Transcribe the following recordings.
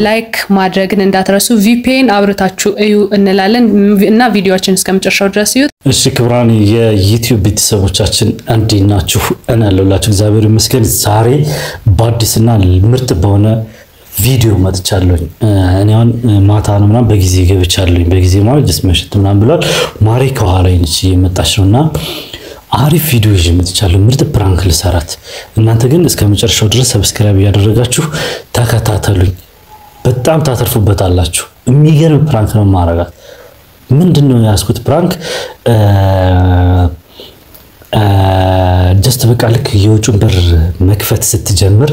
ላይክ ማድረግን እንዳትረሱ VPN አብርታችሁ እዩ እንላለን እና ቪዲዮአችን እስከመጨረሻው ድረስ ይዩት እሺ ክብራን የዩቲዩብ ቤተሰቦቻችን እንዲናችሁ እናለላችሁ እግዚአብሔር ይመስገን ዛሬ በአዲስና ምርጥ በሆነ ቪዲዮ መጥቻለሁ እኔ አሁን ማታ ነው ምናምን በጊዜ ገብቻለሁ በጊዜ ማለት just መሽት ምናምን ብሏል ማሪ ከኋላዬ ነች እየመጣች ነውና አሪፍ ቪዲዮ ይዤ መጥቻለሁ ምርጥ ፕራንክ ልሰራት እናንተ ግን እስከመጨረሻው ድረስ ሰብስክራይብ ያደረጋችሁ ተከታተሉኝ በጣም ታተርፉበታላችሁ የሚገርም ፕራንክ ነው ማረጋት ምንድነው ያስኩት ፕራንክ just በቃ ልክ የውጭን በር መክፈት ስትጀምር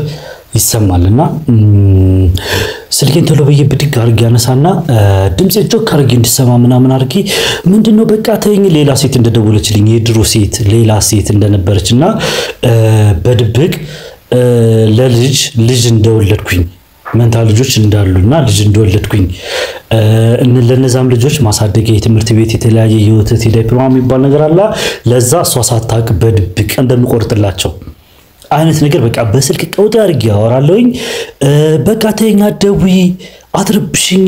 ይሰማልና ስልኬን ቶሎ በየብድግ አርጊ ያነሳና ድምጽ ጆክ አርጊ እንድሰማ ምናምን አርጊ ምንድነው በቃ ተይኝ ሌላ ሴት እንደደወለችልኝ የድሮ ሴት ሌላ ሴት እንደነበረችና በድብቅ ልጅ እንደወለድኩኝ መንታ ልጆች እንዳሉና ልጅ እንደወለድኩኝ ለነዛም ልጆች ማሳደጊያ የትምህርት ቤት የተለያየ የወተት ዳይፕሮግራም የሚባል ነገር አለ ለዛ እሷ ሳታቅ በድብቅ እንደምቆርጥላቸው አይነት ነገር በቃ በስልክ ቀውጥ አርጊ ያወራለሁኝ በቃ ተይኝ አደዊ አትርብሽኝ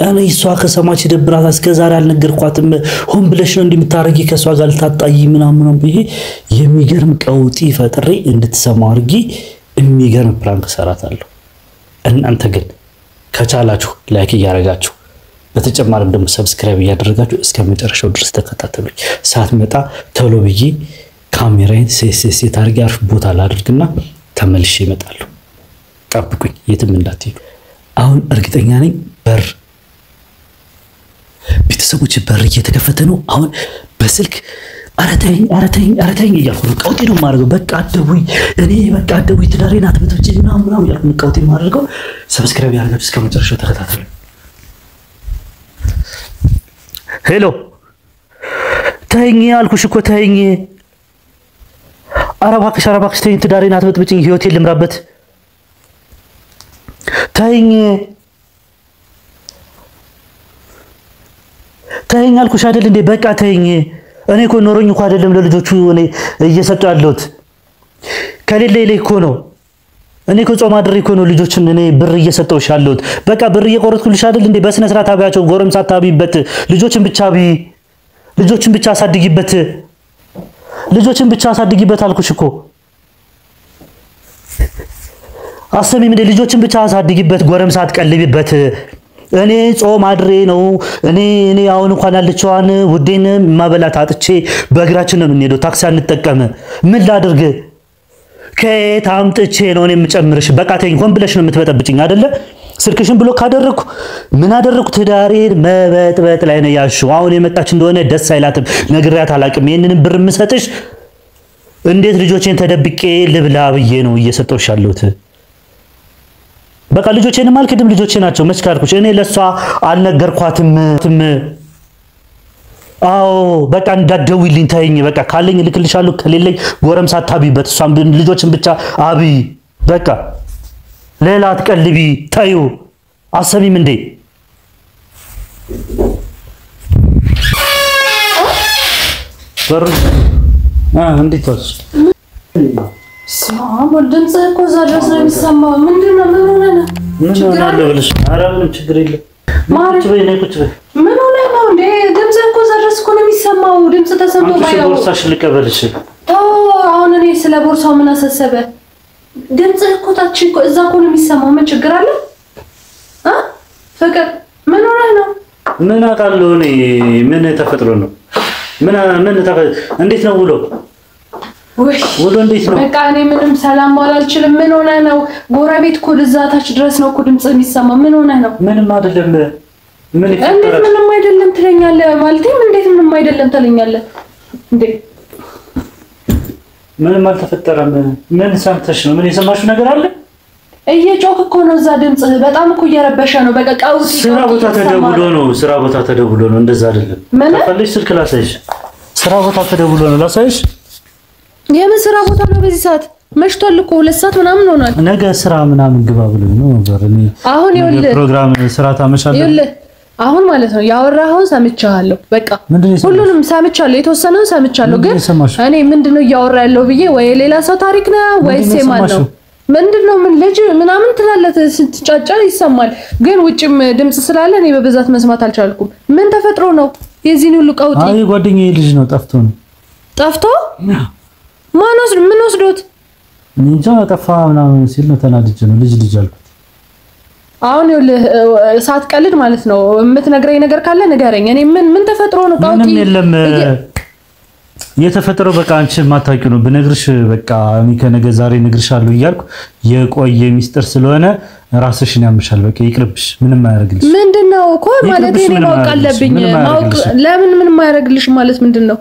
እኔ እሷ ከሰማች ደብራት እስከዛሬ አልነገርኳትም ሆን ብለሽ ነው እንደምታረጊ ከሷ ጋር ልታጣይ ምናምን ብዬ የሚገርም ቀውጢ ፈጥሬ እንድትሰማ አርጊ የሚገርም ፕራንክ ሰራታለሁ እናንተ ግን ከቻላችሁ ላይክ ያረጋችሁ በተጨማሪም ደግሞ ሰብስክራይብ ያደረጋችሁ እስከመጨረሻው ድረስ ተከታተሉኝ ሳትመጣ ቶሎ ብዬ ካሜራዬን ሴሴ ታርጊ አርፍ ቦታ ላድርግና ተመልሼ እመጣለሁ ጠብቁኝ የትም እንዳትሄዱ አሁን እርግጠኛ ነኝ በር ቤተሰቦች በር እየተከፈተ ነው አሁን በስልክ አረተኝ እያልኩ ቀውጤ ነው ማድረገው በቃ አደውይ እኔ በቃ አደውይ ትዳሬን አትበጥብጭ ምናምን እያልኩ ቀውጤ ማድረገው ሰብስክራይብ ያደርጋችሁ እስከመጨረሻው ተከታተሉ ሄሎ ተይኝ አልኩሽ እኮ ተይኝ አረባክሽ ተይኝ ትዳሬን አትበጥብጭኝ ህይወቴን ልምራበት ተይኝ አልኩሽ አይደል እንዴ በቃ ተይኝ እኔ እኮ ኖሮኝ እኮ አይደለም ለልጆቹ እኔ እየሰጠው ያለሁት ከሌለ እኮ ነው እኔ እኮ ጾም አድሬ እኮ ነው ልጆችን እኔ ብር እየሰጠውሽ ያለሁት በቃ ብር እየቆረጥኩልሽ አይደል እንዴ በስነ ስርዓት አብያቸው ጎረምሳ ታቢበት ልጆችን ብቻ አሳድጊበት አልኩሽ እኮ አሰሚም እንደ ልጆችን ብቻ አሳድጊበት ጎረምሳ አትቀልቢበት እኔ ጾም አድሬ ነው እኔ አሁን እንኳን አልቻዋን ውዴን ማበላት አጥቼ በእግራችን ነው የምንሄደው ታክሲ አንጠቀም ምን ላድርግ ከየት አምጥቼ ነው እኔ የምጨምርሽ በቃ ተይኝ ሆን ብለሽ ነው የምትበጠብጭኝ አይደለ ስልክሽን ብሎክ አደረኩ ምን አደረኩ ትዳሬን መበጥበጥ ላይ ነው ያሽው አሁን የመጣች እንደሆነ ደስ አይላትም ነግሬያት አላቅም ይሄንን ብር ምሰጥሽ እንዴት ልጆቼን ተደብቄ ልብላ ብዬ ነው እየሰጠውሽ ያለሁት በቃ ልጆቼን ማልከድም ልጆቼ ናቸው መስካርኩሽ እኔ ለሷ አልነገርኳትም አዎ በቃ እንዳትደውይልኝ ተይኝ በቃ ካለኝ ልክልሻለሁ ከሌለኝ ጎረምሳ ታቢበት እሷም ልጆችን ብቻ አቢ በቃ ሌላ አትቀልቢ ታዩ አሰሚም እንዴ በሩ እንዴት ወስ ሰላም ወልደን እኮ ዛሬስ ነው የሚሰማው ምንድነው ምን ሆነ ምን ሆነ ለብለሽ አራምን ችግር የለም ማለት በእኔ ቁጭ ምን ሆነ ነው እንዴ ድምጽ እኮ ዛሬስ እኮ ነው የሚሰማው ድምጽ ተሰምቶ ባይው ቦርሳሽ ልቀበልሽ አሁን እኔ ስለ ቦርሳው ምን አሰሰበ ድምጽ እኮ ታች እኮ እዛ እኮ ነው የሚሰማው ምን ችግር አለ ፍቅር ምን ሆነ ነው ምን አቃለው እኔ ምን ተፈጥሮ ነው ምን እንዴት ነው ውሎ እንዴት ነው በቃ እኔ ምንም ሰላም ማላልችልም ምን ሆነ ነው ጎረቤት እኮ ልዛታች ድረስ ነው እኮ ድምጽ የሚሰማው ምን ሆነ ነው ምንም አይደለም ምን ይፈጠራል እንዴት ምንም አይደለም ትለኛለህ ማለት እንዴት ምንም አይደለም ትለኛለህ እንዴ ምንም አልተፈጠረም ምን ሰምተሽ ነው ምን የሰማሽው ነገር አለ እየጮክ እኮ ነው እዛ ድምጽ በጣም እኮ እየረበሸ ነው በቃ ቀውጢ ስራ ቦታ ተደውሎ ነው እንደዛ አይደለም ከፈለሽ ስልክ ላሳይሽ ስራ ቦታ ተደውሎ ነው ላሳይሽ የምን ስራ ቦታ ነው በዚህ ሰዓት መሽቷል እኮ 2 ሰዓት ምናምን ሆኗል ነገ ስራ ምናምን ግባ ብሎ ነው ዘርኒ አሁን ይኸውልህ ፕሮግራም ስራ ታመሻለህ አሁን ማለት ነው ያወራኸውን ሰምቻለሁ። በቃ ሁሉንም ሰምቻለሁ፣ የተወሰነውን ሰምቻለሁ። ግን እኔ ምንድነው እያወራ ያለው ብዬ ወይ ሌላ ሰው ታሪክ ነው ወይስ የማን ነው? ምንድነው ምን ልጅ ምናምን ትላለህ ስትጫጫ ይሰማል። ግን ውጭም ድምጽ ስላለ እኔ በብዛት መስማት አልቻልኩም። ምን ተፈጥሮ ነው የዚህን ሁሉ ቀውጢ? አይ ጓደኛዬ ልጅ ነው ጠፍቶ ማን ምን ወስዶት እንጃ ጠፋ ምናምን ሲል ነው ተናድጄ ነው ልጅ አልኩት። አሁን ሳትቀልድ ማለት ነው የምትነግረኝ ነገር ካለ ንገረኝ። እኔ ምን ተፈጥሮ ነው ቀውጢ? ምንም የለም የተፈጠረው በቃ አንቺ ማታውቂው ነው ብነግርሽ በቃ እኔ ከነገ ዛሬ እነግርሻለሁ እያልኩ የቆየ ሚስጥር ስለሆነ ራስሽን ያምሻል። በቃ ይቅርብሽ፣ ምንም አያደርግልሽ። ምንድነው እኮ ማለት እኔ ማወቅ አለብኝ። ለምን ምንም አያደርግልሽ ማለት ምንድነው?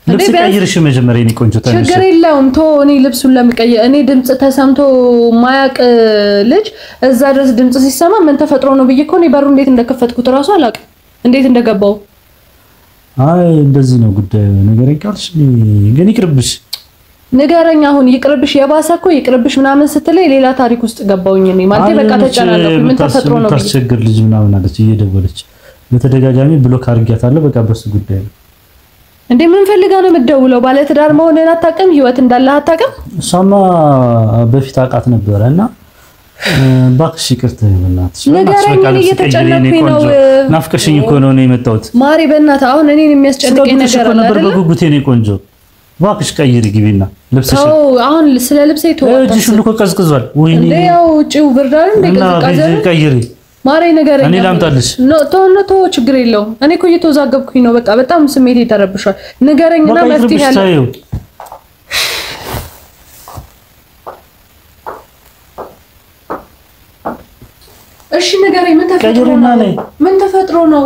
ልብስ ቀይርሽ መጀመሪያ እኔ ቆንጆ ታነሽ ችግር የለውም ቶ እኔ ልብሱን ለምቀየ እኔ ድምጽ ተሰምቶ ማያቅ ልጅ እዛ ድረስ ድምጽ ሲሰማ ምን ተፈጥሮ ነው ብዬ እኮ እኔ በሩ እንዴት እንደከፈትኩት ራሱ አላውቅም እንዴት እንደገባው። አይ እንደዚህ ነው ጉዳዩ። ነገረኝ ካልሽ ግን ይቅርብሽ ንገረኝ። አሁን ይቅርብሽ የባሰ እኮ ይቅርብሽ ምናምን ስትለኝ ሌላ ታሪክ ውስጥ ገባውኝ እኔ ማለት በቃ ተጨናነኩ። ምን ተፈጥሮ ነው ታስቸግር ልጅ ምናምን አለች እየደወለች በተደጋጋሚ ብሎክ አድርጊያታለሁ። በቃ በሱ ጉዳይ ነው እንዴ ምን ፈልጋ ነው የምትደውለው? ባለ ትዳር መሆንን አታውቅም? ህይወት እንዳለ አታውቅም? እሷማ በፊት አውቃት ነበርና ባክሽ ይቅርታ ይበናት ንገረኝ። እኔ እየተጨነኩኝ ነው። ናፍቀሽኝ እኮ ነው የመጣሁት ማሪ በእናትህ አሁን እኔን የሚያስጨንቀኝ ነገር አለ አይደል? በጉጉቴ ነው ቆንጆ ባክሽ ቀይሪ ግቢና ልብስሽ። አሁን ስለ ልብሴ እጅሽ ሁሉ እኮ ቀዝቅዟል። ወይኔ ያው ጭው ብርዳን እንደቀዝቃዘ ቀይሪ ማሪ ንገረኝ። እኔ ላምጣልሽ ቶ ችግር የለውም። እኔ እኮ እየተወዛገብኩኝ ነው። በቃ በጣም ስሜቴ ተረብሿል። ንገረኝና መፍትሄ ያለ እሺ ንገረኝ። ምን ተፈጥሮ ነው?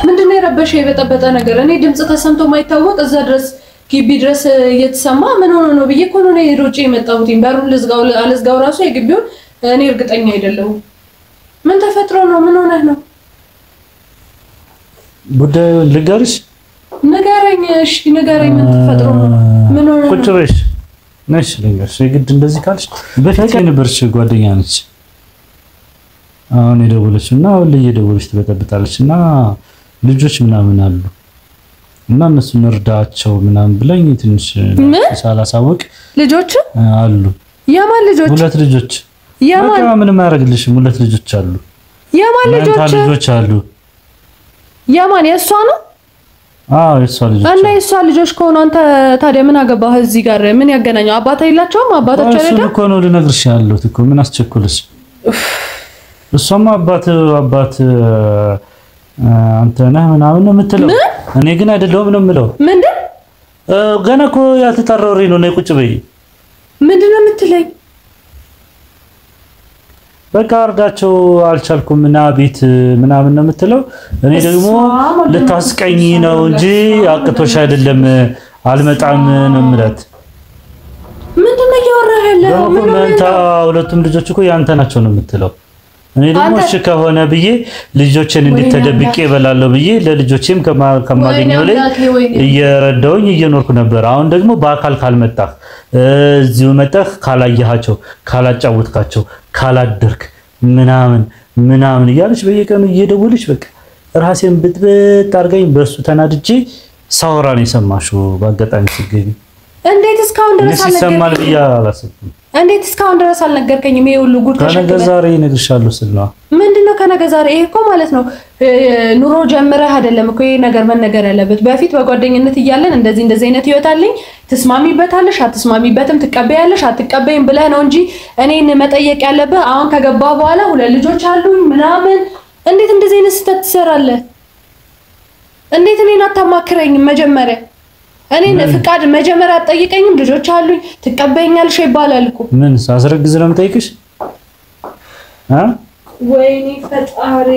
ምንድነው የረበሸው የበጠበጠ ነገር? እኔ ድምጽ ተሰምቶ ማይታወቅ እዛ ድረስ ግቢ ድረስ እየተሰማ ምን ሆኖ ነው ብዬ እኮ ነው ሮጬ የመጣሁት። በሩን አልዝጋው ራሱ የግቢውን እኔ እርግጠኛ አይደለሁም። ምን ተፈጥሮ ነው? ምን ሆነህ ነው? ጉዳዩ ልንገርሽ? ንገረኝ። እሺ ንገረኝ። ምን ተፈጥሮ ነው? ምን ሆነህ ነው? ቁጭ በሽ ነሽ ልንገርሽ። የግድ እንደዚህ ካልሽ በፊት የነበርሽ ጓደኛ ነች። አሁን የደወለችና ሁሌ እየደወለች ትበጠብጣለችና ልጆች ምናምን አሉ እና እነሱን እርዳቸው ምናምን ብለኝ ትንሽ ሳላሳውቅ ልጆች አሉ። የማን ልጆች? ሁለት ልጆች። በቃ ምንም አያደርግልሽም። ሁለት ልጆች አሉ። የማን ልጆች አሉ? የማን? የእሷ ነው? አዎ የእሷ ልጆች። እና የእሷ ልጆች ከሆኑ አንተ ታዲያ ምን አገባህ እዚህ ጋር? ምን ያገናኘው? አባት የላቸውም? አባታቸው አይደለም? እሱ እኮ ነው ልነግርሽ ያለሁት እኮ። ምን አስቸኩልሽ? እሷማ አባት አንተ ነህ ምናምን ነው የምትለው። እኔ ግን አይደለሁም ነው የምለው። ምንድን ገና እኮ ያልተጣራ ወሬ ነው። ነይ ቁጭ በይ። ምንድን ነው የምትለኝ? በቃ አርዳቸው አልቻልኩም እና ቤት ምናምን ነው የምትለው። እኔ ደግሞ ልታስቀኝ ነው እንጂ አቅቶሽ አይደለም አልመጣም ነው የምላት። ምንድነው እያወራህ ያለው? ሁለቱም ልጆች እኮ ያንተ ናቸው ነው የምትለው። እኔ ደግሞ እሺ ከሆነ ብዬ ልጆችን እንድትደብቄ እበላለሁ ብዬ ለልጆቼም ከማገኘው ላይ እየረዳሁኝ እየኖርኩ ነበር። አሁን ደግሞ በአካል ካልመጣህ እዚሁ መጣህ ካላየሃቸው ካላጫወትካቸው ካላደርክ ምናምን እያለች በየቀኑ እየደወለች በቃ ራሴን ብጥብጥ አድርገኝ በሱ ተናድጄ ሳወራ ነው የሰማሽው በአጋጣሚ ሲገኝ። እንዴት እስካሁን ድረስ አልነገርከኝም? ይሄ ሁሉ ጉድ ከነገ ዛሬ እነግርሻለሁ ስል ነው። ምንድነው ከነገ ዛሬ? ይሄ እኮ ማለት ነው ኑሮ ጀምረህ አይደለም እኮ ይሄ ነገር መነገር ያለበት። በፊት በጓደኝነት እያለን እንደዚህ አይነት ህይወት አለኝ ትስማሚበታለሽ አትስማሚበትም ትቀበያለሽ አትቀበይም ብለህ ነው እንጂ እኔን መጠየቅ ያለብህ አሁን ከገባ በኋላ ሁለት ልጆች አሉኝ ምናምን እንዴት እንደዚህ አይነት ስህተት ትሰራለህ? እንዴት እኔን አታማክረኝም መጀመሪያ? እኔን ፍቃድ መጀመሪያ አትጠይቀኝም? ልጆች አሉኝ ትቀበይኛለሽ ይባላል እኮ። ምን ሳስረግዝ ነው የምጠይቅሽ? ወይኔ ፈጣሪ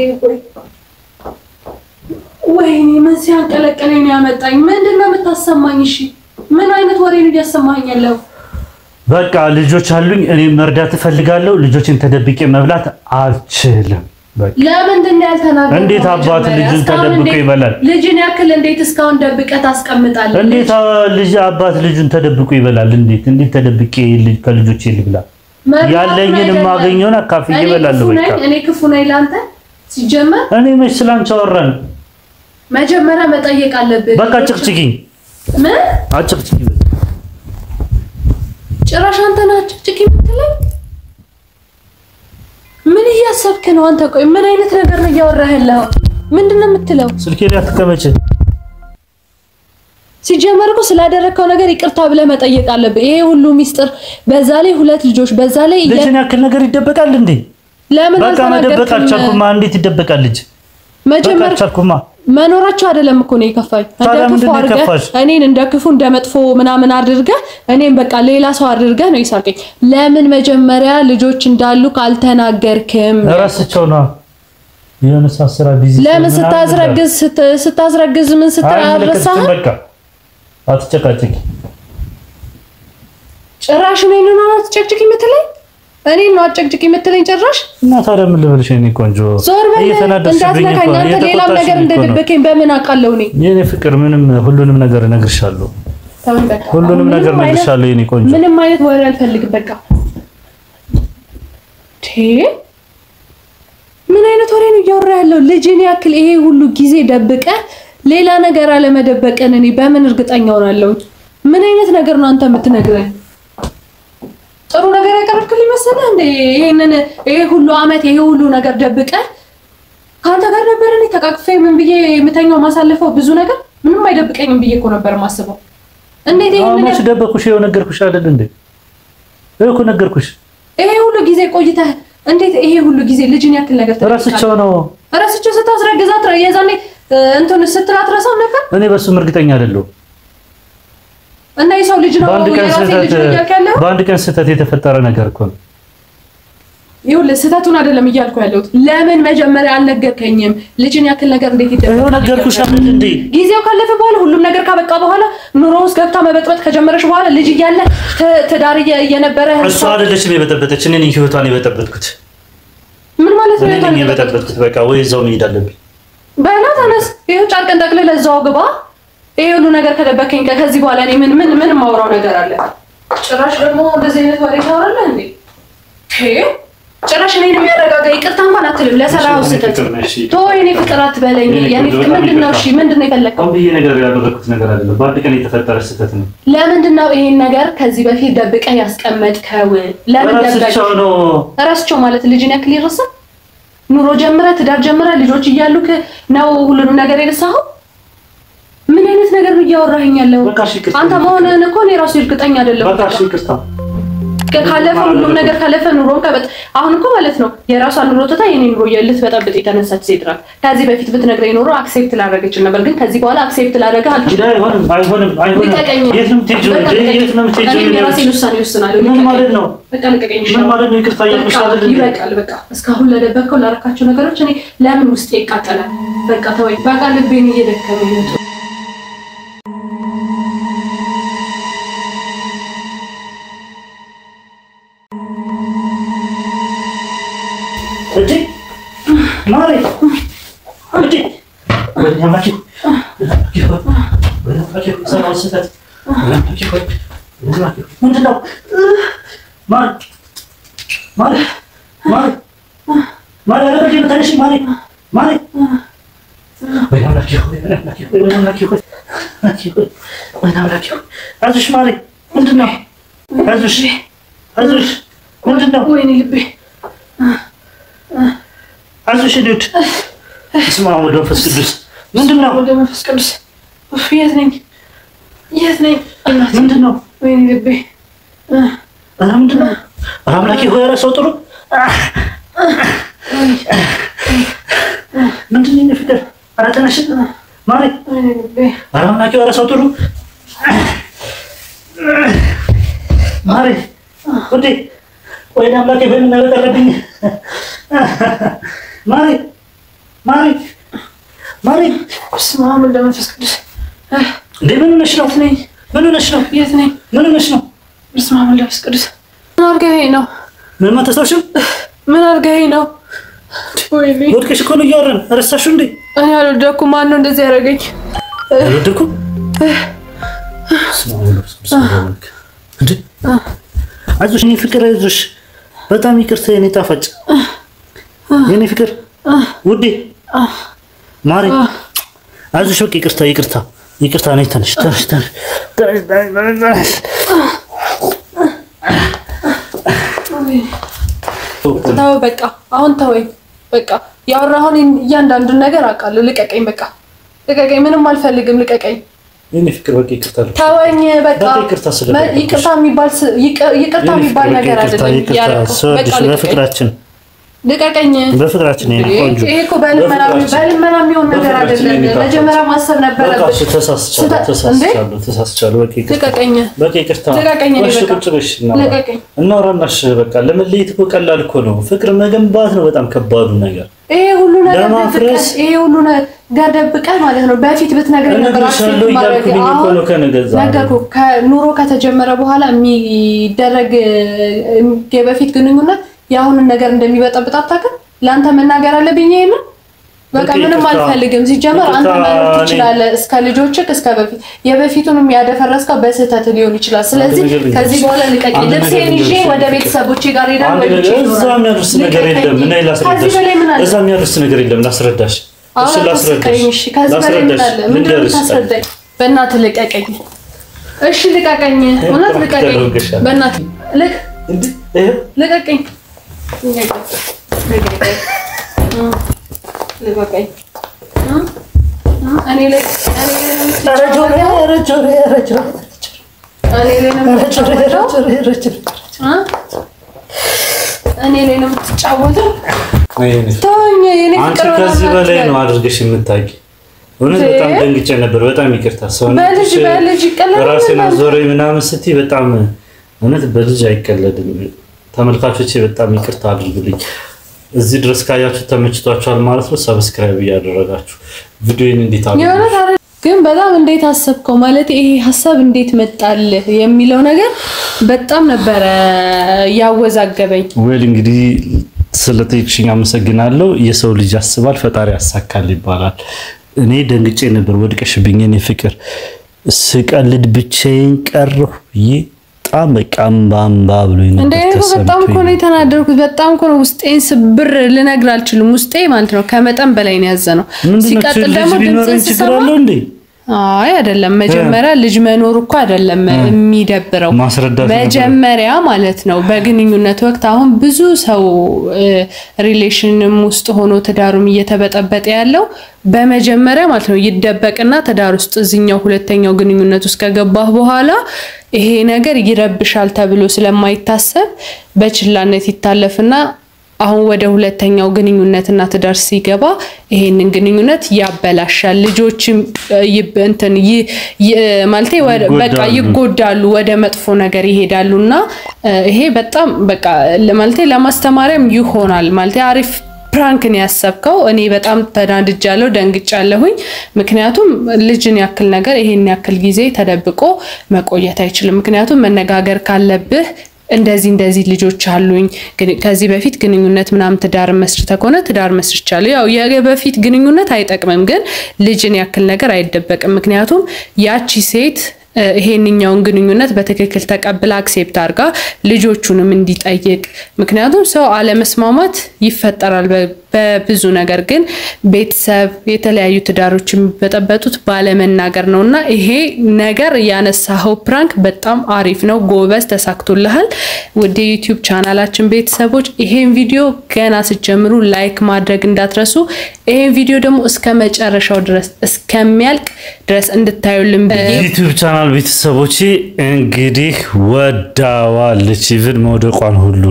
ወይኔ ምን ሲያንቀለቀለኝ ነው ያመጣኝ? ምንድነው የምታሰማኝ? እሺ ምን አይነት ወሬ ነው እያሰማኝ ያለው? በቃ ልጆች አሉኝ እኔ መርዳት እፈልጋለሁ። ልጆችን ተደብቄ መብላት አልችልም። ለምንድን ነው ያልተናገርከው? እንዴት አባት ልጅን ተደብቆ ይበላል? ልጅን ያክል እንዴት እስካሁን ደብቀህ ታስቀምጣለህ? እንዴት አባት ልጅን ተደብቆ ይበላል? እንዴት ተደብቄ ከልጆቼ ልብላ? ያለኝን ማገኘውን አካፍዬ እበላለሁ። በቃ እኔ ክፉ ነኝ ላንተ? ሲጀመር እኔ መች ስላንቺ አወራን? መጀመሪያ መጠየቅ አለብህ። በቃ ጭቅጭቂኝ። ምን አጭቅጭቂኝ? ጭራሽ አንተ ነህ ጭቅጭቂ የምትለኝ? ምን እያሰብክ ነው አንተ? ቆይ ምን አይነት ነገር ነው እያወራህ ያለው? ምንድነው የምትለው? ስልኬ ላይ አትቀመጭ። ሲጀመር እኮ ስላደረከው ነገር ይቅርታ ብለህ መጠየቅ አለብህ። ይሄ ሁሉ ሚስጥር፣ በዛ ላይ 2 ልጆች፣ በዛ ላይ ልጅን ያክል ነገር ይደበቃል እንዴ? ለምን በቃ መደበቅ አልቻልኩማ። እንዴት ይደበቃል ልጅ? መጀመር አልቻልኩማ። መኖራቸው አይደለም እኮ ነው የከፋኝ። እንደክፉ አድርገህ እኔን እንደክፉ እንደመጥፎ ምናምን አድርገህ እኔን በቃ ሌላ ሰው አድርገህ ነው ይሳቀኝ። ለምን መጀመሪያ ልጆች እንዳሉ ካልተናገርክም? እራስቸው ነው የሆነ ሳስራ ቢዚ። ለምን ስታስረግዝ ምን ስትራረሳህ? በቃ አትጨቃጨቂ። ጭራሽ እኔን ነው አትጨቅጭቂ የምትለኝ? እኔን ነው አትጨቅጭቂ የምትለኝ ጭራሽ? እና ታዲያ ምን ልበልሽ? እኔ ቆንጆ እንዳትነካኝ አንተ። ሌላም ነገር እንደደበከኝ በምን አውቃለሁ? እኔ የኔ ፍቅር ሁሉንም ነገር እነግርሻለሁ። ሁሉንም ነገር እነግርሻለሁ የኔ ቆንጆ። ምንም አይነት ወሬ አልፈልግም። በቃ ምን አይነት ወሬ ነው እያወራ ያለው? ልጅን ያክል ይሄ ሁሉ ጊዜ ደብቀ ሌላ ነገር አለመደበቀን እኔ በምን እርግጠኛ ሆናለሁ? ምን አይነት ነገር ነው አንተ የምትነግረኝ? ጥሩ ነገር ያቀርብክልኝ መሰለህ እንዴ? ይሄ ሁሉ አመት ይሄ ሁሉ ነገር ደብቀ ካንተ ጋር ነበር እኔ ተቃቅፌ ምን ብዬ የምተኛው ማሳለፈው ብዙ ነገር ምንም አይደብቀኝም ብዬ እኮ ነበር ማስበው። እንዴት ነገር ደበኩሽ? ይሄው ነገርኩሽ አይደል እንዴ? እኮ ነገርኩሽ። ይሄ ሁሉ ጊዜ ቆይተህ እንዴት ይሄ ሁሉ ጊዜ ልጅን ያክል ነገር እራስቸው ነው እራስቸው ስታስረግዛት የዛኔ እንትን ስትላት ረሳው ነበር። እኔ በሱም እርግጠኛ አይደለሁም። እና የሰው ልጅ ነው በአንድ ቀን ስህተት የተፈጠረ ነገር እኮ ነው። ይኸውልህ ስህተቱን አይደለም እያልኩ ያለሁት። ለምን መጀመሪያ አልነገርከኝም? ልጅን ያክል ነገር እንዴት ይደረጋል? ይኸው ነገርኩሽ አይደል እንዴ? ጊዜው ካለፈ በኋላ ሁሉም ነገር ካበቃ በኋላ ኑሮ ውስጥ ገብታ መበጥበጥ ከጀመረሽ በኋላ ልጅ እያለ ትዳር እየነበረ እሷ አይደለችም የበጠበጠች፣ እኔ ነኝ ህይወቷን የበጠበጥኩት። ምን ማለት ነው? እኔ ነኝ የበጠበጥኩት። በቃ ወይ እዛው መሄድ አለብኝ። በላ ተነስ። ይኸው ጨርቅን ጠቅልለህ እዛው ግባ። ይሄ ሁሉ ነገር ከደበከኝ ከዚህ በኋላ እኔ ምን ማውራው ነገር አለ? ጭራሽ ደግሞ እንደዚህ አይነት ወሬ ታወራለህ እንዴ? ጭራሽ እኔን የሚያረጋጋ ይቅርታ እንኳን አትልም። ለሰራው ስህተት ተወው። እኔ ፍቅር አትበለኝ። የኔ ፍቅር ምንድነው? እሺ ምንድነው የፈለከው? አሁን ይሄ ነገር ያደረኩት ነገር አይደለም። በአንድ ቀን የተፈጠረ ስህተት ነው። ለምንድነው ይሄን ነገር ከዚህ በፊት ደብቀህ ያስቀመጥከው? ለምን ደብቀህ ነው? እራስቸው ማለት ልጅን ያክል ይረሳ? ኑሮ ጀምረህ ትዳር ጀምረህ ልጆች እያሉክ ነው ሁሉንም ነገር የረሳኸው? ምን አይነት ነገር ነው እያወራኸኝ ያለው? አንተ መሆንህን እኮ እኔ ራሱ እርግጠኛ አይደለሁም። በቃ እሺ ይቅርታ። ካለፈ ሁሉም ነገር ካለፈ ኑሮን አሁን እኮ ማለት ነው የራሷን ኑሮ ትታ የኔ ኑሮ ልትበጠብጥ የተነሳች ሴት ናት። ከዚህ በፊት ብትነግረኝ ኖሮ አክሴፕት ላደረገች ነበር፣ ግን ከዚህ በኋላ አክሴፕት ላደረገ አልችልም። አይሆንም። የት ነው የምትሄጂው? እኔ የራሴን ውሳኔ እወስናለሁ። ምን ማለት ነው? በቃ ልቀቀኝ። ምን ማለት ነው? ይቅርታ እያልኩሽ አይደል? ይበቃል። በቃ እስካሁን ለደበከው ላደረካቸው ነገሮች እኔ ለምን ውስጤ ይቃጠላል? በቃ ተወኝ። በቃ ልቤን እየደከመኝ ነው። ማሪ አዙሽ ዱት እስማ ወደ መንፈስ ቅዱስ ምንድነው? ወደ መንፈስ ቅዱስ የት ነኝ? ምንድነው? ወይኔ ልቤ ምንድነው? አምላኬ ሆይ ኧረ ሰው ጥሩ ምንድነው? እኔ ፍቅር ኧረ ተነሽ ማሪ። ወይኔ ልቤ አምላኬ ኧረ ሰው ጥሩ ማሪ ወዴ ወይኔ አምላኬ በምን ነው የቀረብኝ? ማሪ ስማ ወደ መንፈስ ቅዱስ እንዴ ምን ሆነሽ ነው? ምን ሆነሽ ነው? የት ነኝ? ምን ሆነሽ ነው? ስማ ወደ መንፈስ ቅዱስ ምን አድርገኸኝ ነው? ምን አታስታውሽም? ምን አድርገኸኝ ነው? ወይኔ ወድቀሽ እኮ ነው እያወራን። ረሳሽው እንዴ? እኔ አልወደኩም። ማን ነው እንደዚህ ያደረገኝ? አልወደኩም። ስማ ወደ መንፈስ ቅዱስ እንዴ አይዞሽ የኔ ፍቅር አይዞሽ። በጣም ይቅርታ የኔ ጣፋጭ የኔ ፍቅር ውዴ ማሪ አይዞሽ በቃ ይቅርታ ነይ ተነሽ ተው በቃ አሁን ተወኝ በቃ ያወራሁን እያንዳንዱን ነገር አውቃለሁ ልቀቀኝ በቃ ልቀቀኝ ምንም አልፈልግም ልቀቀኝ የኔ ፍቅር በቃ ይቅርታ ተወኝ በቃ ይቅርታ የሚባል ነገር አይደለም በቃ በፍቅራችን ልቀቀኝ በፍቅራችን ይሄ ቆንጆ ይሄ እኮ በልመና የሚሆን ነገር አይደለም መጀመሪያ ማሰብ ነበረብሽ ተሳስቻለሁ በቃ ይቅርታ ልቀቀኝ እናውራናሽ በቃ ለመለየት እኮ ቀላል እኮ ነው ፍቅር መገንባት ነው በጣም ከባዱ ነገር ይሄ ሁሉ ነገር ደብቀህ ማለት ነው በፊት ብትነግረኝ ነበር አስፈልግ ማለት ነው ከኑሮ ከተጀመረ በኋላ የሚደረግ የበፊት ግንኙነት ያሁን ነገር እንደሚበጠብጥ አታውቅም ላንተ መናገር አለብኝ ይሄን በቃ ምንም አልፈልግም ሲጀመር አንተ ማለት ትችላለህ እስከ ልጆችክ እስከ በፊት የበፊቱንም ያደፈረስከው በስህተት ሊሆን ይችላል ስለዚህ ከዚህ በኋላ ልቀቂ ልብሴን ይዤ ወደ ቤተሰቦቼ ጋር ሄዳለሁ እዛም ያርስ ነገር የለም እና ላስረዳሽ እዛም ያርስ ነገር የለም ላስረዳሽ እሺ ላስረዳሽ ከዚህ በላይ ምን አለ ምን ታስረዳኝ በእናትህ ልቀቀኝ እሺ ልቀቀኝ እውነት ልቀቀኝ በእናትህ ልቀቀኝ ልቀቀኝ እኔ ላይ ነው የምትጫወተው ተወኝ የኔ ፍቅር ከዚህ በላይ ነው አድርገሽ የምታውቂ እውነት በጣም ደንግጬ ነበር በጣም ይቅርታ ሰው በልጅ ይቀለዳል ራሴን አዞረኝ ምናምን ስትይ በጣም እውነት በልጅ አይቀለድም ተመልካቾቼ በጣም ይቅርታ አድርጉልኝ እዚህ ድረስ ካያችሁ ተመችቷችኋል ማለት ነው ሰብስክራይብ ያደረጋችሁ ቪዲዮን እንዴት አድርጋችሁ ግን በጣም እንዴት አሰብከው ማለት ይሄ ሐሳብ እንዴት መጣል የሚለው ነገር በጣም ነበር ያወዛገበኝ ወይ እንግዲህ ስለጠይቅሽኝ አመሰግናለሁ የሰው ልጅ ያስባል ፈጣሪ ያሳካል ይባላል እኔ ደንግጬ ነበር ወድቀሽብኝ እኔ ፍቅር ስቀልድ ብቻዬን ቀረሁ በጣም በቃምባምባ ብሎኝ ነበር በጣም እኮ ነው የተናደርኩት በጣም እኮ ነው ውስጤን ስብር ልነግር አልችልም ውስጤ ማለት ነው ከመጠን በላይ ነው ያዘነው ሲቀጥል ደግሞ ድምጽ ሲሰማ አይ አይደለም መጀመሪያ ልጅ መኖር እኮ አይደለም የሚደብረው መጀመሪያ ማለት ነው በግንኙነት ወቅት አሁን ብዙ ሰው ሪሌሽንም ውስጥ ሆኖ ትዳሩም እየተበጠበጠ ያለው በመጀመሪያ ማለት ነው ይደበቅና ትዳር ውስጥ እዚህኛው ሁለተኛው ግንኙነት ውስጥ ከገባህ በኋላ ይሄ ነገር ይረብሻል ተብሎ ስለማይታሰብ በችላነት ይታለፍና አሁን ወደ ሁለተኛው ግንኙነትና ትዳር ሲገባ ይሄንን ግንኙነት ያበላሻል ልጆችም ይበንተን ማለቴ በቃ ይጎዳሉ ወደ መጥፎ ነገር ይሄዳሉና ይሄ በጣም በቃ ማለቴ ለማስተማሪያም ይሆናል ማለቴ አሪፍ ፕራንክን ያሰብከው እኔ በጣም ተናድጃለሁ ደንግጫለሁኝ ምክንያቱም ልጅን ያክል ነገር ይሄን ያክል ጊዜ ተደብቆ መቆየት አይችልም ምክንያቱም መነጋገር ካለብህ እንደዚህ ልጆች አሉኝ ከዚህ በፊት ግንኙነት ምናምን ትዳር መስርተ ከሆነ ትዳር መስርቻለሁ ያው የበፊት ግንኙነት አይጠቅምም ግን ልጅን ያክል ነገር አይደበቅም ምክንያቱም ያቺ ሴት ይሄንኛውን ግንኙነት በትክክል ተቀብላ አክሴፕት አድርጋ ልጆቹንም እንዲጠይቅ ምክንያቱም ሰው አለመስማማት ይፈጠራል በብዙ ነገር ግን ቤተሰብ የተለያዩ ትዳሮች የሚበጠበጡት ባለመናገር ነውና ይሄ ነገር ያነሳው ፕራንክ በጣም አሪፍ ነው ጎበዝ ተሳክቶልሃል ወደ YouTube ቻናላችን ቤተሰቦች ይሄን ቪዲዮ ገና ሲጀምሩ ላይክ ማድረግ እንዳትረሱ ይሄን ቪዲዮ ደግሞ እስከ መጨረሻው ድረስ እስከሚያልቅ ድረስ እንድታዩልን YouTube ቻናል ቤተሰቦች እንግዲህ ወዳዋለች ኢቭን መውደቋን ሁሉ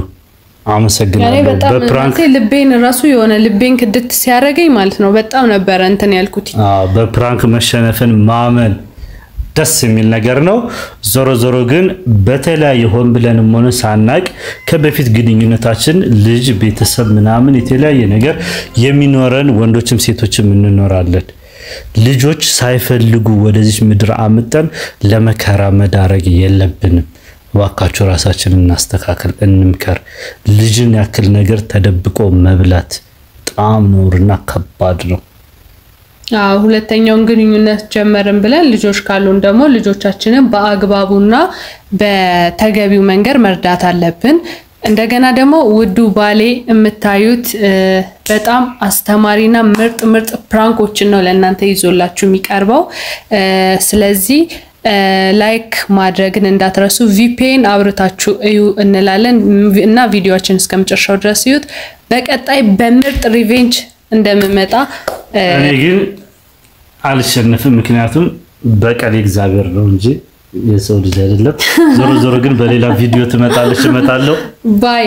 አመሰግናለሁ በፕራንክ ልቤን ራሱ የሆነ ልቤን ክድት ሲያረገኝ ማለት ነው በጣም ነበር እንትን ያልኩት በፕራንክ መሸነፍን ማመን ደስ የሚል ነገር ነው ዞሮ ግን በተለያየ ሆን ብለንም ሆነ ሳናቅ ከበፊት ግንኙነታችን ልጅ ቤተሰብ ምናምን የተለያየ ነገር የሚኖረን ወንዶችም ሴቶችም እንኖራለን ልጆች ሳይፈልጉ ወደዚህ ምድር አመጣን ለመከራ መዳረግ የለብንም ዋካቹ ራሳችንን እናስተካክል እንምከር ልጅን ያክል ነገር ተደብቆ መብላት ጣም ኖርና ከባድ ነው ሁለተኛውን ግንኙነት ጀመርን ብለን ልጆች ካሉን ደግሞ ልጆቻችንን በአግባቡና በተገቢው መንገድ መርዳት አለብን እንደገና ደግሞ ውዱ ባሌ የምታዩት በጣም አስተማሪና ምርጥ ፕራንኮችን ነው ለእናንተ ይዞላችሁ የሚቀርበው ስለዚህ ላይክ ማድረግን እንዳትረሱ VPN አብርታችሁ እዩ እንላለን እና ቪዲዮአችን እስከመጨረሻው ድረስ ይዩት በቀጣይ በምርጥ ሪቬንጅ እንደምመጣ እኔ ግን አልሸነፍም ምክንያቱም በቀል እግዚአብሔር ነው እንጂ የሰው ልጅ አይደለም ዞሮ ግን በሌላ ቪዲዮ ትመጣለች እመጣለሁ ባይ